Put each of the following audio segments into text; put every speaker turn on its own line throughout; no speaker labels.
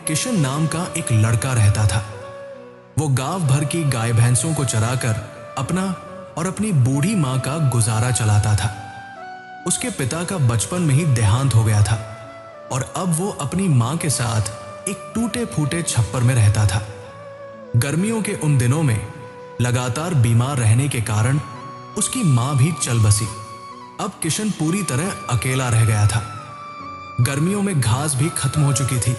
किशन नाम का एक लड़का रहता था। वो गांव भर की गाय भैंसों को चराकर अपना और अपनी बूढ़ी माँ का गुजारा चलाता था। उसके पिता का बचपन में ही देहांत हो गया था और अब वो अपनी माँ के साथ एक टूटे फूटे छप्पर में रहता था। गर्मियों के उन दिनों में लगातार बीमार रहने के कारण उसकी माँ भी चल बसी। अब किशन पूरी तरह अकेला रह गया था। गर्मियों में घास भी खत्म हो चुकी थी,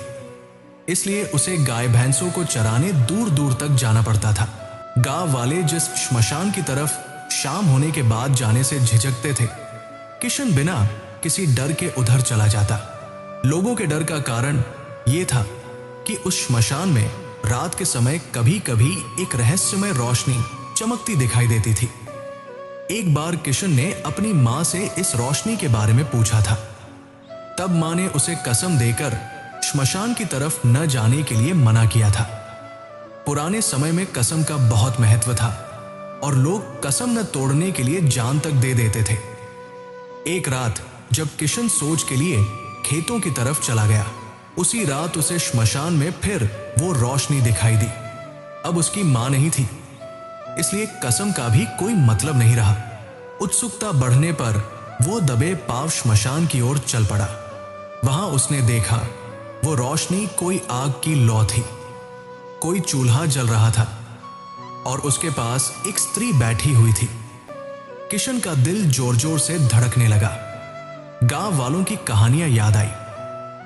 इसलिए उसे गाय भैंसों को चराने दूर दूर तक जाना पड़ता था। गांव वाले जिस श्मशान की तरफ शाम होने के बाद जाने से झिझकते थे, किशन बिना किसी डर के उधर चला जाता। लोगों के डर का कारण यह था कि उस श्मशान में रात के समय कभी कभी एक रहस्यमय रोशनी चमकती दिखाई देती थी। एक बार किशन ने अपनी माँ से इस रोशनी के बारे में पूछा था। तब माँ ने उसे कसम देकर श्मशान की तरफ न जाने के लिए मना किया था। पुराने समय में कसम का बहुत महत्व था और लोग कसम न तोड़ने के लिए जान तक दे देते थे। एक रात जब किशन सोच के लिए खेतों की तरफ चला गया, उसी रात उसे श्मशान में फिर वो रोशनी दिखाई दी। अब उसकी मां नहीं थी, इसलिए कसम का भी कोई मतलब नहीं रहा। उत्सुकता बढ़ने पर वो दबे पांव श्मशान की ओर चल पड़ा। वहां उसने देखा वो रोशनी कोई आग की लौ थी। कोई चूल्हा जल रहा था और उसके पास एक स्त्री बैठी हुई थी। किशन का दिल जोर जोर से धड़कने लगा। गांव वालों की कहानियां याद आई।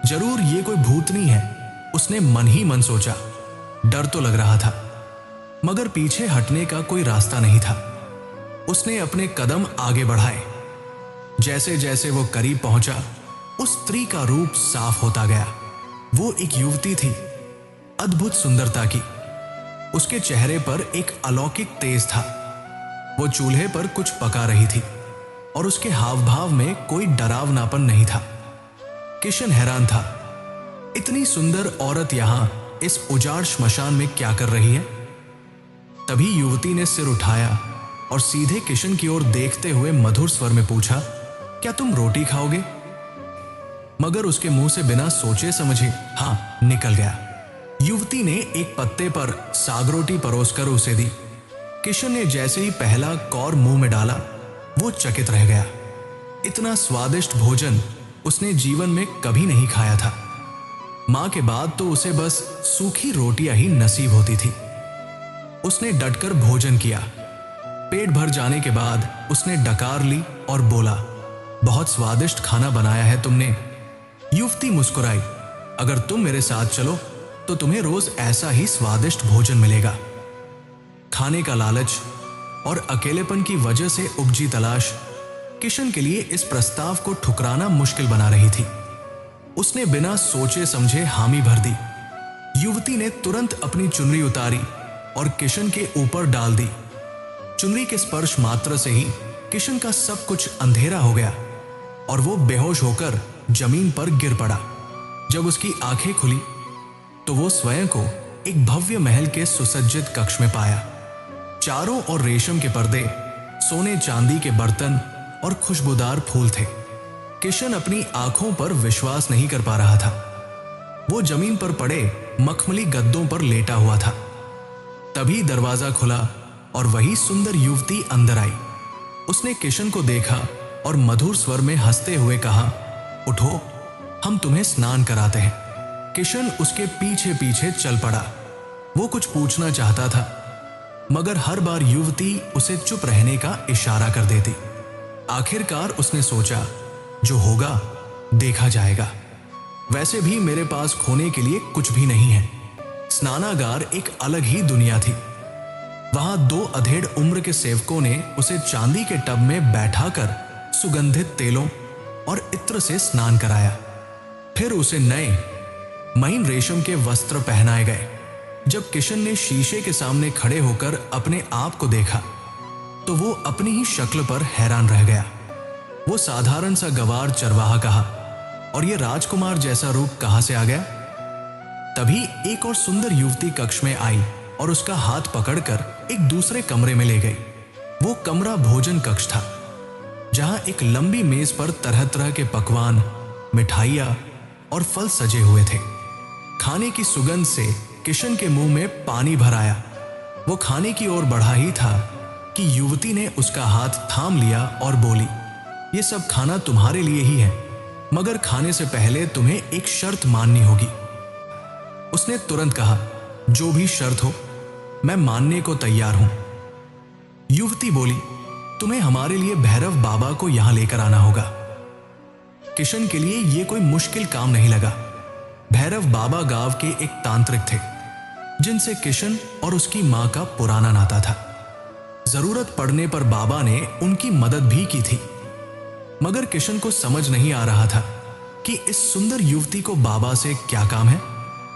जरूर ये कोई भूतनी है, उसने मन ही मन सोचा। डर तो लग रहा था, मगर पीछे हटने का कोई रास्ता नहीं था। उसने अपने कदम आगे बढ़ाए। जैसे जैसे वो करीब पहुंचा, उस स्त्री का रूप साफ होता गया। वो एक युवती थी, अद्भुत सुंदरता की। उसके चेहरे पर एक अलौकिक तेज था। वो चूल्हे पर कुछ पका रही थी और उसके हाव भाव में कोई डरावनापन नहीं था। किशन हैरान था, इतनी सुंदर औरत यहां इस उजाड़ श्मशान में क्या कर रही है। तभी युवती ने सिर उठाया और सीधे किशन की ओर देखते हुए मधुर स्वर में पूछा, क्या तुम रोटी खाओगे? मगर उसके मुंह से बिना सोचे समझे हाँ निकल गया। युवती ने एक पत्ते पर साग रोटी परोसकर उसे दी। किशन ने जैसे ही पहला कौर मुंह में डाला, वो चकित रह गया। इतना स्वादिष्ट भोजन उसने जीवन में कभी नहीं खाया था। मां के बाद तो उसे बस सूखी रोटियां ही नसीब होती थी। उसने डटकर भोजन किया। पेट भर जाने के बाद उसने डकार ली और बोला, बहुत स्वादिष्ट खाना बनाया है तुमने। युवती मुस्कुराई, अगर तुम मेरे साथ चलो तो तुम्हें रोज ऐसा ही स्वादिष्ट भोजन मिलेगा। खाने का लालच और अकेलेपन की वजह से उपजी तलाश किशन के लिए इस प्रस्ताव को ठुकराना मुश्किल बना रही थी। उसने बिना सोचे समझे हामी भर दी। युवती ने तुरंत अपनी चुनरी उतारी और किशन के ऊपर डाल दी। चुनरी के स्पर्श मात्र से ही किशन का सब कुछ अंधेरा हो गया और वो बेहोश होकर जमीन पर गिर पड़ा। जब उसकी आंखें खुली तो वो स्वयं को एक भव्य महल के सुसज्जित कक्ष में पाया। चारों ओर रेशम के पर्दे, सोने चांदी के बर्तन और खुशबूदार फूल थे। किशन अपनी आंखों पर विश्वास नहीं कर पा रहा था। वो जमीन पर पड़े मखमली गद्दों पर लेटा हुआ था। तभी दरवाजा खुला और वही सुंदर युवती अंदर आई। उसने किशन को देखा और मधुर स्वर में हंसते हुए कहा, उठो, हम तुम्हें स्नान कराते हैं। किशन उसके पीछे पीछे चल पड़ा। वो कुछ पूछना चाहता था, मगर हर बार युवती उसे चुप रहने का इशारा कर देती। आखिरकार उसने सोचा, जो होगा देखा जाएगा। वैसे भी मेरे पास खोने के लिए कुछ भी नहीं है। स्नानागार एक अलग ही दुनिया थी। वहां 2 अधेड़ उम्र के सेवकों ने उसे चांदी के टब में बैठाकर सुगंधित तेलों और इत्र से स्नान कराया। फिर उसे नए महीन रेशम के वस्त्र पहनाए गए। जब किशन ने शीशे के सामने खड़े होकर अपने आप को देखा तो वो अपनी ही शक्ल पर हैरान रह गया। वो साधारण सा गवार चरवाहा कहा, और ये राजकुमार जैसा रूप कहां से आ गया? तभी एक और सुंदर युवती कक्ष में आई और उसका हाथ पकड़कर एक दूसरे कमरे में ले गई। वो कमरा भोजन कक्ष था, जहां एक लंबी मेज पर तरह तरह के पकवान, मिठाइयां और फल सजे हुए थे। खाने की सुगंध से किशन के मुंह में पानी भर आया। वो खाने की ओर बढ़ा ही था कि युवती ने उसका हाथ थाम लिया और बोली, ये सब खाना तुम्हारे लिए ही है, मगर खाने से पहले तुम्हें एक शर्त माननी होगी। उसने तुरंत कहा, जो भी शर्त हो मैं मानने को तैयार हूं। युवती बोली, तुम्हें हमारे लिए भैरव बाबा को यहां लेकर आना होगा। किशन के लिए यह कोई मुश्किल काम नहीं लगा। भैरव बाबा गांव के एक तांत्रिक थे जिनसे किशन और उसकी मां का पुराना नाता था। जरूरत पड़ने पर बाबा ने उनकी मदद भी की थी। मगर किशन को समझ नहीं आ रहा था कि इस सुंदर युवती को बाबा से क्या काम है।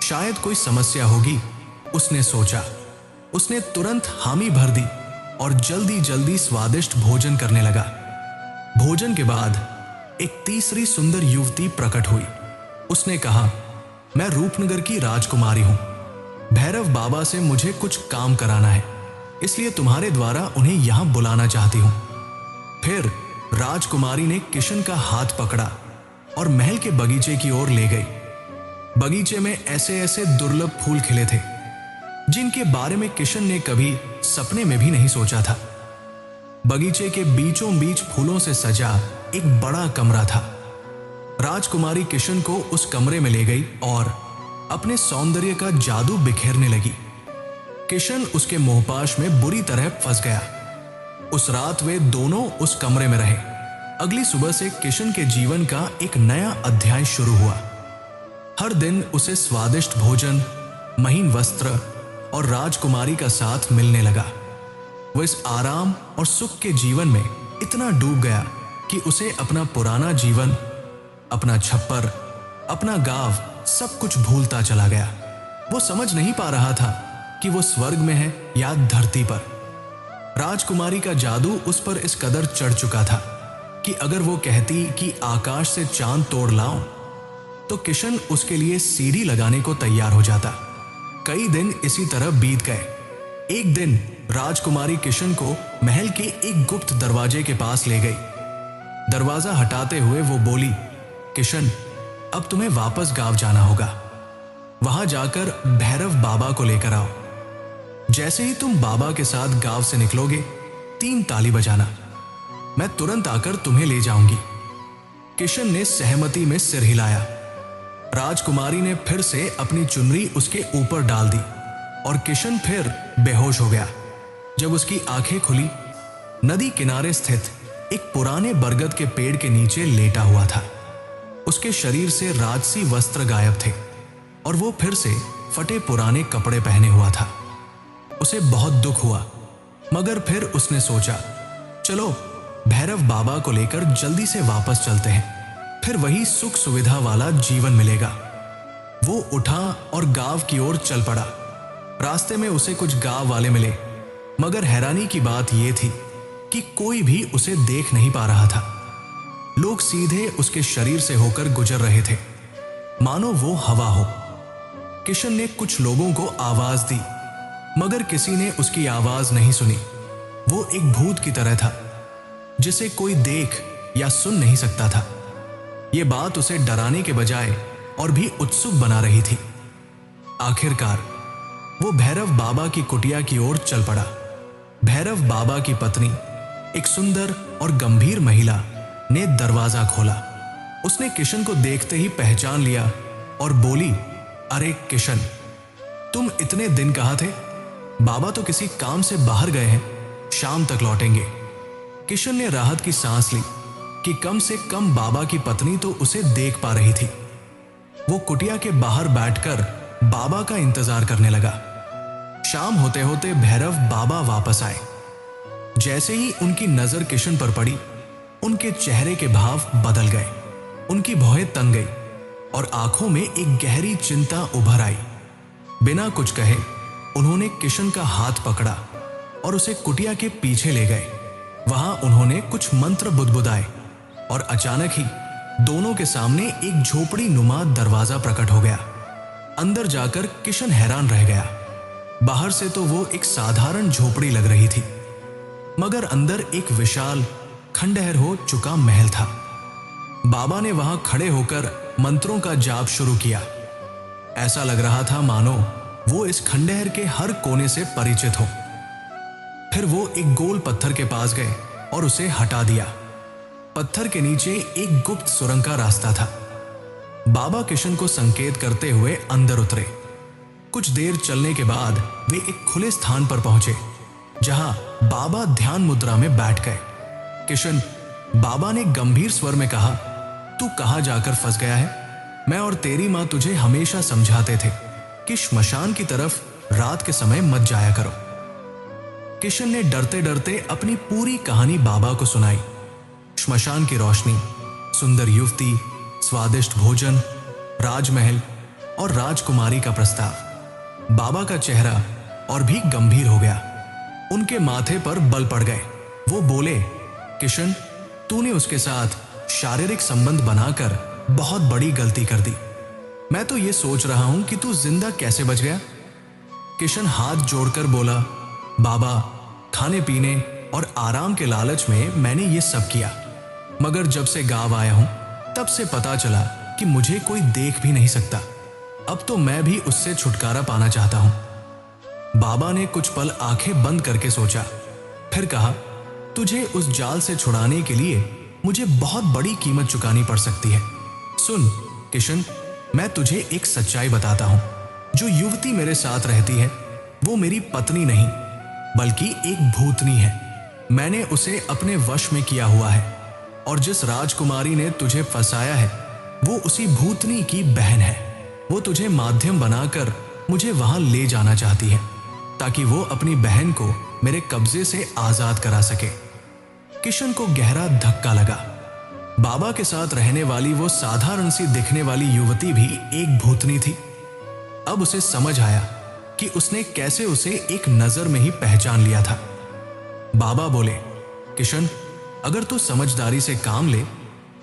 शायद कोई समस्या होगी, उसने सोचा। उसने तुरंत हामी भर दी और जल्दी जल्दी स्वादिष्ट भोजन करने लगा। भोजन के बाद एक तीसरी सुंदर युवती प्रकट हुई। उसने कहा, मैं रूपनगर की राजकुमारी हूं। भैरव बाबा से मुझे कुछ काम कराना है, इसलिए तुम्हारे द्वारा उन्हें यहां बुलाना चाहती हूं। फिर राजकुमारी ने किशन का हाथ पकड़ा और महल के बगीचे की ओर ले गई। बगीचे में ऐसे ऐसे दुर्लभ फूल खिले थे जिनके बारे में किशन ने कभी सपने में भी नहीं सोचा था। बगीचे के बीचों बीच फूलों से सजा एक बड़ा कमरा था। राजकुमारी किशन को उस कमरे में ले गई और अपने सौंदर्य का जादू बिखेरने लगी। किशन उसके मोहपाश में बुरी तरह फंस गया। उस रात वे दोनों उस कमरे में रहे। अगली सुबह से किशन के जीवन का एक नया अध्याय शुरू हुआ। हर दिन उसे स्वादिष्ट भोजन, महीन वस्त्र और राजकुमारी का साथ मिलने लगा। वो इस आराम और सुख के जीवन में इतना डूब गया कि उसे अपना पुराना जीवन, अपना छप्पर, अपना गांव सब कुछ भूलता चला गया। वो समझ नहीं पा रहा था कि वो स्वर्ग में है या धरती पर। राजकुमारी का जादू उस पर इस कदर चढ़ चुका था कि अगर वो कहती कि आकाश से चांद तोड़ लाऊं, तो किशन उसके लिए सीढ़ी लगाने को तैयार हो जाता। कई दिन इसी तरह बीत गए। एक दिन राजकुमारी किशन को महल के एक गुप्त दरवाजे के पास ले गई। दरवाजा हटाते हुए वो बोली, किशन, अब तुम्हें वापस गांव जाना होगा। वहां जाकर भैरव बाबा को लेकर आओ। जैसे ही तुम बाबा के साथ गांव से निकलोगे, 3 ताली बजाना। मैं तुरंत आकर तुम्हें ले जाऊंगी। किशन ने सहमति में सिर हिलाया। राजकुमारी ने फिर से अपनी चुनरी उसके ऊपर डाल दी और किशन फिर बेहोश हो गया। जब उसकी आंखें खुली, नदी किनारे स्थित एक पुराने बरगद के पेड़ के नीचे लेटा हुआ था। उसके शरीर से राजसी वस्त्र गायब थे और वो फिर से फटे पुराने कपड़े पहने हुआ था। उसे बहुत दुख हुआ, मगर फिर उसने सोचा, चलो भैरव बाबा को लेकर जल्दी से वापस चलते हैं, फिर वही सुख सुविधा वाला जीवन मिलेगा। वो उठा और गांव की ओर चल पड़ा। रास्ते में उसे कुछ गांव वाले मिले, मगर हैरानी की बात यह थी कि कोई भी उसे देख नहीं पा रहा था। लोग सीधे उसके शरीर से होकर गुजर रहे थे, मानो वो हवा हो। किशन ने कुछ लोगों को आवाज दी, मगर किसी ने उसकी आवाज नहीं सुनी। वो एक भूत की तरह था जिसे कोई देख या सुन नहीं सकता था। ये बात उसे डराने के बजाय और भी उत्सुक बना रही थी। आखिरकार वो भैरव बाबा की कुटिया की ओर चल पड़ा। भैरव बाबा की पत्नी, एक सुंदर और गंभीर महिला, ने दरवाजा खोला। उसने किशन को देखते ही पहचान लिया और बोली, अरे किशन, तुम इतने दिन कहाँ थे? बाबा तो किसी काम से बाहर गए हैं, शाम तक लौटेंगे। किशन ने राहत की सांस ली कि कम से कम बाबा की पत्नी तो उसे देख पा रही थी। वो कुटिया के बाहर बैठकर बाबा का इंतजार करने लगा। शाम होते होते भैरव बाबा वापस आए। जैसे ही उनकी नजर किशन पर पड़ी, उनके चेहरे के भाव बदल गए। उनकी भौहें तन गई और आंखों में एक गहरी चिंता उभर आई। बिना कुछ कहे उन्होंने किशन का हाथ पकड़ा और उसे कुटिया के पीछे ले गए। वहां उन्होंने कुछ मंत्र बुदबुदाए और अचानक ही दोनों के सामने एक झोपड़ी नुमा दरवाजा प्रकट हो गया। अंदर जाकर किशन हैरान रह गया। बाहर से तो वो एक साधारण झोपड़ी लग रही थी, मगर अंदर एक विशाल खंडहर हो चुका महल था। बाबा ने वहां खड़े होकर मंत्रों का जाप शुरू किया। ऐसा लग रहा था मानो वो इस खंडहर के हर कोने से परिचित हो। फिर वो एक गोल पत्थर के पास गए और उसे हटा दिया। पत्थर के नीचे एक गुप्त सुरंग का रास्ता था। बाबा किशन को संकेत करते हुए अंदर उतरे। कुछ देर चलने के बाद वे एक खुले स्थान पर पहुंचे जहां बाबा ध्यान मुद्रा में बैठ गए। किशन, बाबा ने गंभीर स्वर में कहा, तू कहां जाकर फंस गया है? मैं और तेरी मां तुझे हमेशा समझाते थे कि श्मशान की तरफ रात के समय मत जाया करो। किशन ने डरते डरते अपनी पूरी कहानी बाबा को सुनाई। श्मशान की रोशनी, सुंदर युवती, स्वादिष्ट भोजन, राजमहल और राजकुमारी का प्रस्ताव। बाबा का चेहरा और भी गंभीर हो गया। उनके माथे पर बल पड़ गए। वो बोले, किशन, तूने उसके साथ शारीरिक संबंध बनाकर बहुत बड़ी गलती कर दी। मैं तो ये सोच रहा हूं कि तू जिंदा कैसे बच गया। किशन हाथ जोड़कर बोला, बाबा, खाने पीने और आराम के लालच में मैंने ये सब किया, मगर जब से गांव आया हूं तब से पता चला कि मुझे कोई देख भी नहीं सकता। अब तो मैं भी उससे छुटकारा पाना चाहता हूं। बाबा ने कुछ पल आंखें बंद करके सोचा, फिर कहा, तुझे उस जाल से छुड़ाने के लिए मुझे बहुत बड़ी कीमत चुकानी पड़ सकती है। सुन किशन, मैं तुझे एक सच्चाई बताता हूं। जो युवती मेरे साथ रहती है वो मेरी पत्नी नहीं बल्कि एक भूतनी है। मैंने उसे अपने वश में किया हुआ है और जिस राजकुमारी ने तुझे फंसाया है वो उसी भूतनी की बहन है। वो तुझे माध्यम बनाकर मुझे वहां ले जाना चाहती है ताकि वो अपनी बहन को मेरे कब्जे से आजाद करा सके। किशन को गहरा धक्का लगा। बाबा के साथ रहने वाली वो साधारण सी दिखने वाली युवती भी एक भूतनी थी। अब उसे समझ आया कि उसने कैसे उसे एक नजर में ही पहचान लिया था। बाबा बोले, किशन, अगर तू समझदारी से काम ले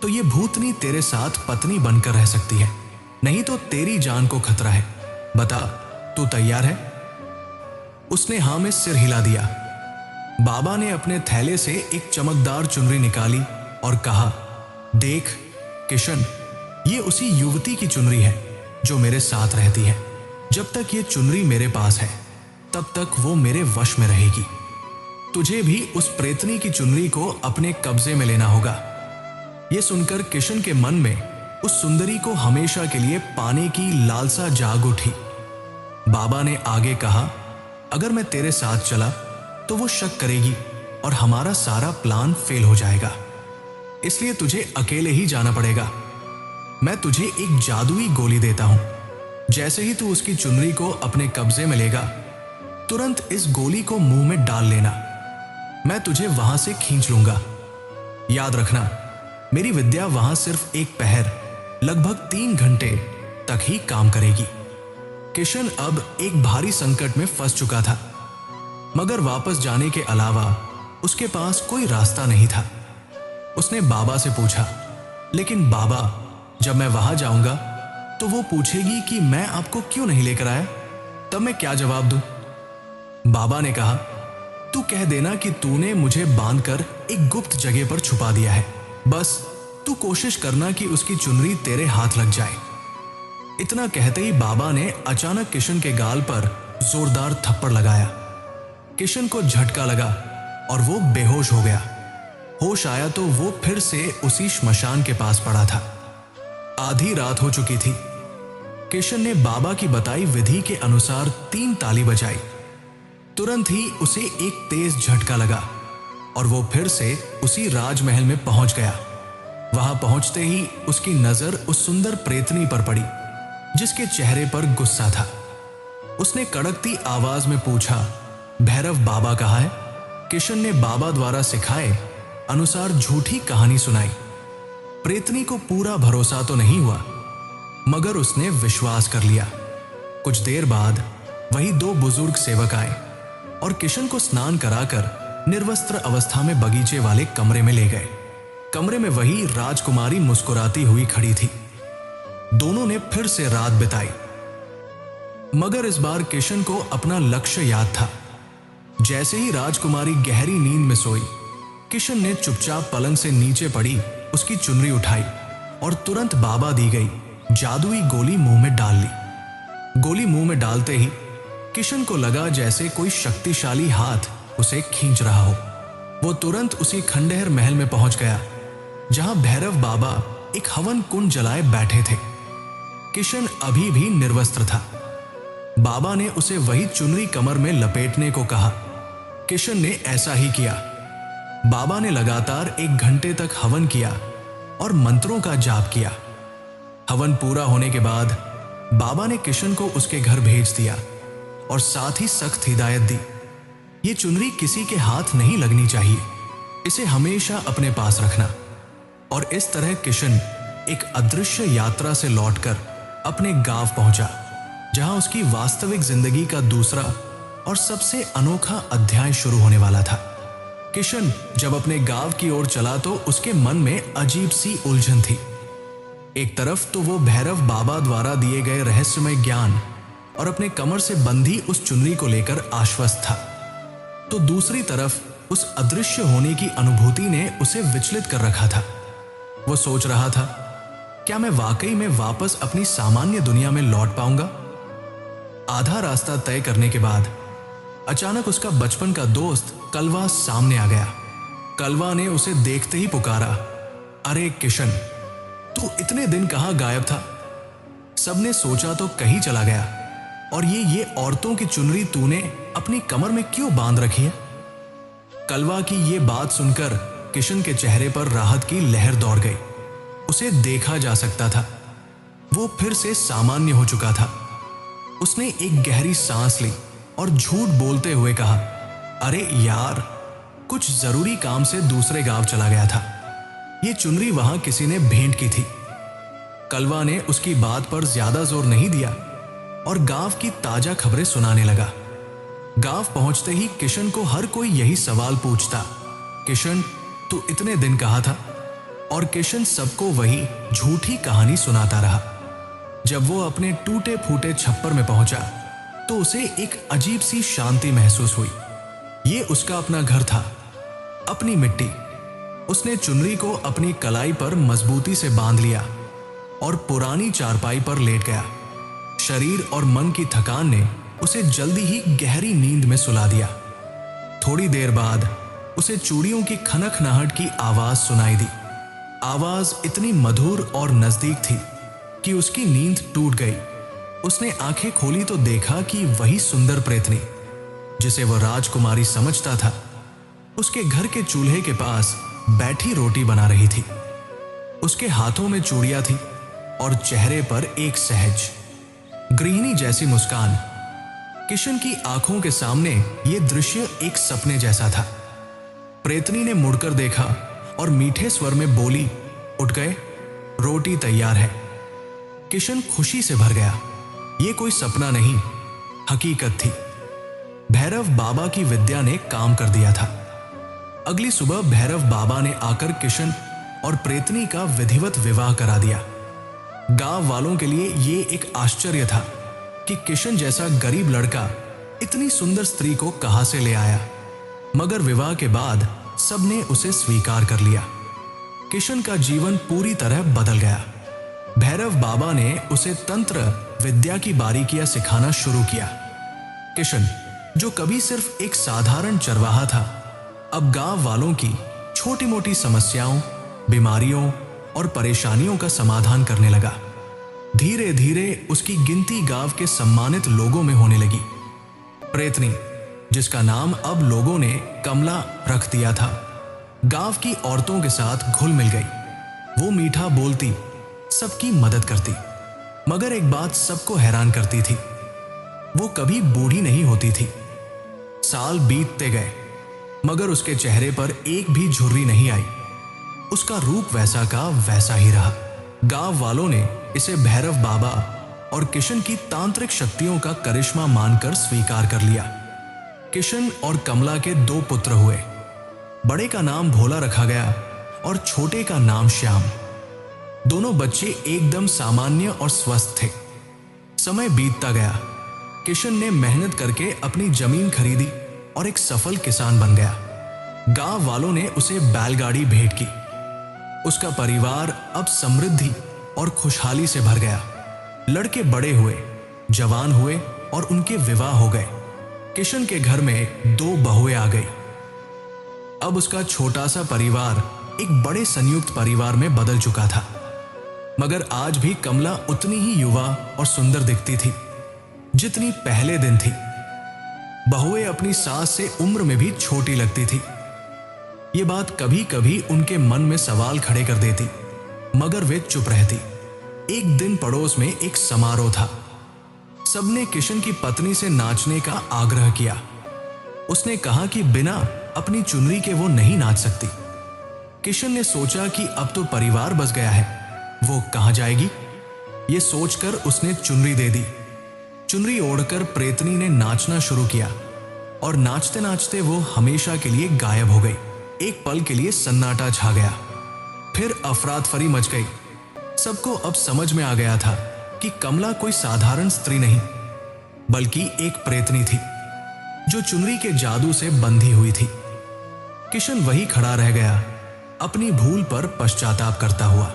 तो ये भूतनी तेरे साथ पत्नी बनकर रह सकती है, नहीं तो तेरी जान को खतरा है। बता, तू तैयार है? उसने हाँ में सिर हिला दिया। बाबा ने अपने थैले से एक चमकदार चुनरी निकाली और कहा, देख किशन, ये उसी युवती की चुनरी है जो मेरे साथ रहती है। जब तक ये चुनरी मेरे पास है तब तक वो मेरे वश में रहेगी। तुझे भी उस प्रेतनी की चुनरी को अपने कब्जे में लेना होगा। ये सुनकर किशन के मन में उस सुंदरी को हमेशा के लिए पाने की लालसा जाग उठी। बाबा ने आगे कहा, अगर मैं तेरे साथ चला तो वो शक करेगी और हमारा सारा प्लान फेल हो जाएगा। इसलिए तुझे अकेले ही जाना पड़ेगा। मैं तुझे एक जादुई गोली देता हूं। जैसे ही तू उसकी चुनरी को अपने कब्जे में लेगा, तुरंत इस गोली को मुंह में डाल लेना। मैं तुझे वहां से खींच लूंगा। याद रखना, मेरी विद्या वहां सिर्फ एक पहर, लगभग 3 घंटे तक ही काम करेगी। किशन अब एक भारी संकट में फंस चुका था, मगर वापस जाने के अलावा उसके पास कोई रास्ता नहीं था। उसने बाबा से पूछा, लेकिन बाबा, जब मैं वहां जाऊंगा तो वो पूछेगी कि मैं आपको क्यों नहीं लेकर आया, तब मैं क्या जवाब दूं? बाबा ने कहा, तू कह देना कि तूने मुझे बांधकर एक गुप्त जगह पर छुपा दिया है। बस तू कोशिश करना कि उसकी चुनरी तेरे हाथ लग जाए। इतना कहते ही बाबा ने अचानक किशन के गाल पर जोरदार थप्पड़ लगाया। किशन को झटका लगा और वो बेहोश हो गया। होश आया तो वो फिर से उसी श्मशान के पास पड़ा था। आधी रात हो चुकी थी। किशन ने बाबा की बताई विधि के अनुसार 3 ताली बजाई। तुरंत ही उसे एक तेज झटका लगा और वो फिर से उसी राजमहल में पहुंच गया। वहां पहुंचते ही उसकी नजर उस सुंदर प्रेतनी पर पड़ी जिसके चेहरे पर गुस्सा था। उसने कड़कती आवाज में पूछा, भैरव बाबा कहाँ है? किशन ने बाबा द्वारा सिखाए अनुसार झूठी कहानी सुनाई। प्रेतनी को पूरा भरोसा तो नहीं हुआ, मगर उसने विश्वास कर लिया। कुछ देर बाद वही 2 बुजुर्ग सेवक आए और किशन को स्नान कराकर निर्वस्त्र अवस्था में बगीचे वाले कमरे में ले गए। कमरे में वही राजकुमारी मुस्कुराती हुई खड़ी थी। दोनों ने फिर से रात बिताई, मगर इस बार किशन को अपना लक्ष्य याद था। जैसे ही राजकुमारी गहरी नींद में सोई, किशन ने चुपचाप पलंग से नीचे पड़ी उसकी चुनरी उठाई और तुरंत बाबा दी गई जादुई गोली मुंह में डाल ली। गोली मुंह में डालते ही किशन को लगा जैसे कोई शक्तिशाली हाथ उसे खींच रहा हो। वो तुरंत उसी खंडहर महल में पहुंच गया जहां भैरव बाबा एक हवन कुंड जलाए बैठे थे। किशन अभी भी निर्वस्त्र था। बाबा ने उसे वही चुनरी कमर में लपेटने को कहा। किशन ने ऐसा ही किया। बाबा ने लगातार 1 घंटे तक हवन किया और मंत्रों का जाप किया। हवन पूरा होने के बाद बाबा ने किशन को उसके घर भेज दिया और साथ ही सख्त हिदायत दी, ये चुनरी किसी के हाथ नहीं लगनी चाहिए, इसे हमेशा अपने पास रखना। और इस तरह किशन एक अदृश्य यात्रा से लौटकर अपने गांव पहुंचा, जहां उसकी वास्तविक जिंदगी का दूसरा और सबसे अनोखा अध्याय शुरू होने वाला था। किशन जब अपने गांव की ओर चला तो उसके मन में अजीब सी उलझन थी। एक तरफ तो वो भैरव बाबा द्वारा दिए गए रहस्यमय ज्ञान और अपने कमर से बंधी उस चुनरी को लेकर आश्वस्त था, तो दूसरी तरफ उस अदृश्य होने की अनुभूति ने उसे विचलित कर रखा था। वो सोच रहा था, क्या मैं वाकई में वापस अपनी सामान्य दुनिया में लौट पाऊंगा? आधा रास्ता तय करने के बाद अचानक उसका बचपन का दोस्त कलवा सामने आ गया। कलवा ने उसे देखते ही पुकारा, अरे किशन, तू इतने दिन कहां गायब था? सबने सोचा तो कहीं चला गया, और ये औरतों की चुनरी तूने अपनी कमर में क्यों बांध रखी है? कलवा की ये बात सुनकर किशन के चेहरे पर राहत की लहर दौड़ गई। उसे देखा जा सकता था, वो फिर से सामान्य हो चुका था। उसने एक गहरी सांस ली और झूठ बोलते हुए कहा, अरे यार, कुछ जरूरी काम से दूसरे गांव चला गया था, ये चुनरी वहां किसी ने भेंट की थी। कलवा ने उसकी बात पर ज्यादा जोर नहीं दिया और गांव की ताजा खबरें सुनाने लगा। गांव पहुंचते ही किशन को हर कोई यही सवाल पूछता, किशन, तू इतने दिन कहां था? और किशन सबको वही झूठी कहानी सुनाता रहा। जब वो अपने टूटे फूटे छप्पर में पहुंचा तो उसे एक अजीब सी शांति महसूस हुई। ये उसका अपना घर था, अपनी मिट्टी। उसने चुनरी को अपनी कलाई पर मजबूती से बांध लिया और पुरानी चारपाई पर लेट गया। शरीर और मन की थकान ने उसे जल्दी ही गहरी नींद में सुला दिया। थोड़ी देर बाद उसे चूड़ियों की खनखनाहट की आवाज सुनाई दी। आवाज इतनी मधुर और नजदीक थी कि उसकी नींद टूट गई। उसने आंखें खोली तो देखा कि वही सुंदर प्रेतनी, जिसे वह राजकुमारी समझता था, उसके घर के चूल्हे के पास बैठी रोटी बना रही थी। उसके हाथों में चूड़ियां थी और चेहरे पर एक सहज गृहिणी जैसी मुस्कान। किशन की आंखों के सामने यह दृश्य एक सपने जैसा था। प्रेतनी ने मुड़कर देखा और मीठे स्वर में बोली, उठ गए, रोटी तैयार है। किशन खुशी से भर गया। यह कोई सपना नहीं, हकीकत थी। भैरव बाबा की विद्या ने काम कर दिया था। अगली सुबह भैरव बाबा ने आकर किशन और प्रेतनी का विधिवत विवाह करा दिया। गांव वालों के लिए यह एक आश्चर्य था कि किशन जैसा गरीब लड़का इतनी सुंदर स्त्री को कहां से ले आया, मगर विवाह के बाद सबने उसे स्वीकार कर लिया। किशन का जीवन पूरी तरह बदल गया। भैरव बाबा ने उसे तंत्र विद्या की बारीकियां सिखाना शुरू किया। किशन, जो कभी सिर्फ एक साधारण चरवाहा था, अब गांव वालों की छोटी मोटी समस्याओं, बीमारियों और परेशानियों का समाधान करने लगा। धीरे धीरे उसकी गिनती गांव के सम्मानित लोगों में होने लगी। प्रेतनी, जिसका नाम अब लोगों ने कमला रख दिया था, गांव की औरतों के साथ घुल मिल गई। वो मीठा बोलती, सबकी मदद करती, मगर एक बात सबको हैरान करती थी, वो कभी बूढ़ी नहीं होती थी। साल बीतते गए मगर उसके चेहरे पर एक भी झुर्री नहीं आई। उसका रूप वैसा का वैसा ही रहा। गांव वालों ने इसे भैरव बाबा और किशन की तांत्रिक शक्तियों का करिश्मा मानकर स्वीकार कर लिया। किशन और कमला के 2 पुत्र हुए। बड़े का नाम भोला रखा गया और छोटे का नाम श्याम। दोनों बच्चे एकदम सामान्य और स्वस्थ थे। समय बीतता गया। किशन ने मेहनत करके अपनी जमीन खरीदी और एक सफल किसान बन गया। गांव वालों ने उसे बैलगाड़ी भेंट की। उसका परिवार अब समृद्धि और खुशहाली से भर गया। लड़के बड़े हुए, जवान हुए और उनके विवाह हो गए। किशन के घर में 2 बहुएं आ गई। अब उसका छोटा सा परिवार एक बड़े संयुक्त परिवार में बदल चुका था। मगर आज भी कमला उतनी ही युवा और सुंदर दिखती थी जितनी पहले दिन थी। बहुएं अपनी सास से उम्र में भी छोटी लगती थी। ये बात कभी कभी उनके मन में सवाल खड़े कर देती, मगर वे चुप रहती। एक दिन पड़ोस में एक समारोह था। सबने किशन की पत्नी से नाचने का आग्रह किया। उसने कहा कि बिना अपनी चुनरी के वो नहीं नाच सकती। किशन ने सोचा कि अब तो परिवार बस गया है, वो कहां जाएगी। ये सोचकर उसने चुनरी दे दी। चुनरी ओढ़कर प्रेतनी ने नाचना शुरू किया और नाचते नाचते वो हमेशा के लिए गायब हो गई। एक पल के लिए सन्नाटा छा गया, फिर अफरातफरी मच गई। सबको अब समझ में आ गया था कि कमला कोई साधारण स्त्री नहीं, बल्कि एक प्रेतनी थी जो चुनरी के जादू से बंधी हुई थी। किशन वही खड़ा रह गया, अपनी भूल पर पश्चाताप करता हुआ।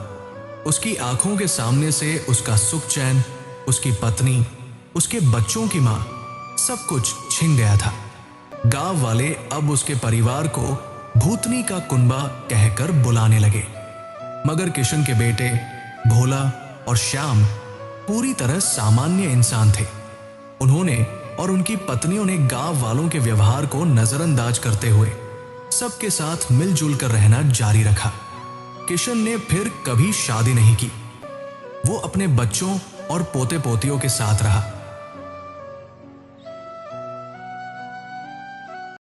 उसकी आंखों के सामने से उसका सुख चैन, उसकी पत्नी, उसके बच्चों की मां, सब कुछ छिन गया था। गांव वाले अब उसके परिवार को भूतनी का कुंबा कहकर बुलाने लगे। मगर किशन के बेटे भोला और श्याम पूरी तरह सामान्य इंसान थे। उन्होंने और उनकी पत्नियों ने गांव वालों के व्यवहार को नजरअंदाज करते हुए सबके साथ मिलजुल कर रहना जारी रखा। किशन ने फिर कभी शादी नहीं की। वो अपने बच्चों और पोते पोतियों के साथ रहा।